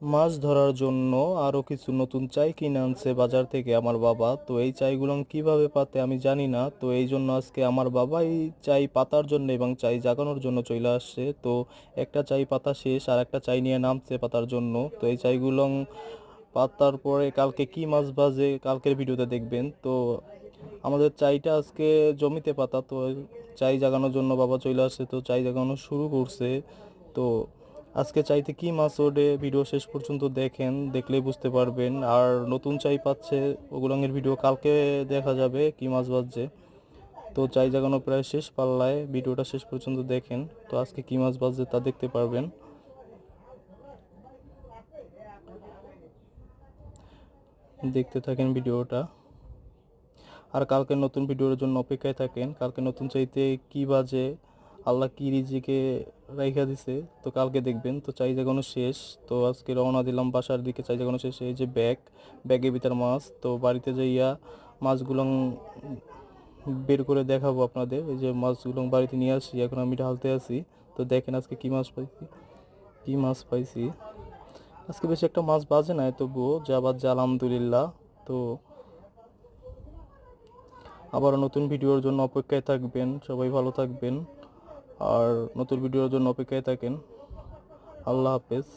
মাছ ধরার জন্য আরো কিছু নতুন চাই কিনে আনছে বাজার থেকে আমার বাবা। তো এই চাইগুলো কিভাবে পাতে আমি জানি না, তো এই জন্য আজকে আমার বাবা এই চাই পাতার জন্য এবং চাই জাগানোর জন্য চলে আসছে। তো একটা চাই পাতা শেষ আর একটা চাই নিয়ে নামছে পাতার জন্য। তো এই চাইগুলো পাতার পরে কালকে কি মাছ ভাজে কালকের ভিডিওতে দেখবেন। তো আমাদের চাইটা আজকে জমিতে পাতা, তো চাই জাগানোর জন্য বাবা চলে আসছে, তো চাই জাগানো শুরু করছে। তো আজকে চাইতে কি মাছ ওঠে ভিডিও শেষ পর্যন্ত দেখেন, দেখলেই বুঝতে পারবেন। আর নতুন চাই পাচ্ছে ওগুলোর ভিডিও কালকে দেখা যাবে কি মাছ বাজছে। তো চাই জাগানো প্রায় শেষ পাল্লায়, ভিডিওটা শেষ পর্যন্ত দেখেন। তো আজকে কি মাছ বাজছে তা দেখতে পারবেন, দেখতে থাকেন ভিডিওটা। আর কালকের নতুন ভিডিওর জন্য অপেক্ষায় থাকেন। কালকে নতুন চাইতে কি বাজে, আল্লাহ কি রিজিকে রাইখা দিছে, তো কালকে দেখবেন। তো চাই জাগানো শেষ, তো আজকে রওনা দিলাম বাসার দিকে। চাই জাগানো শেষ, এই যে ব্যাগের ভিতর মাছ। তো বাড়িতে যাইয়া মাছগুলো বের করে দেখাবো আপনাদের। এই যে মাছগুলো বাড়িতে নিয়ে আসি, এখন আমি ঢালতে আছি। তো দেখেন আজকে কি মাছ পাইছি, কি মাছ পাইছি। আজকে বেশি একটা মাছ বাজে নাই, তবুও যা বাজে আলহামদুলিল্লাহ। তো আবারও নতুন ভিডিওর জন্য অপেক্ষায় থাকবেন, সবাই ভালো থাকবেন। আর নতুন ভিডিওর জন্য অপেক্ষায় থাকেন। আল্লাহ হাফেজ।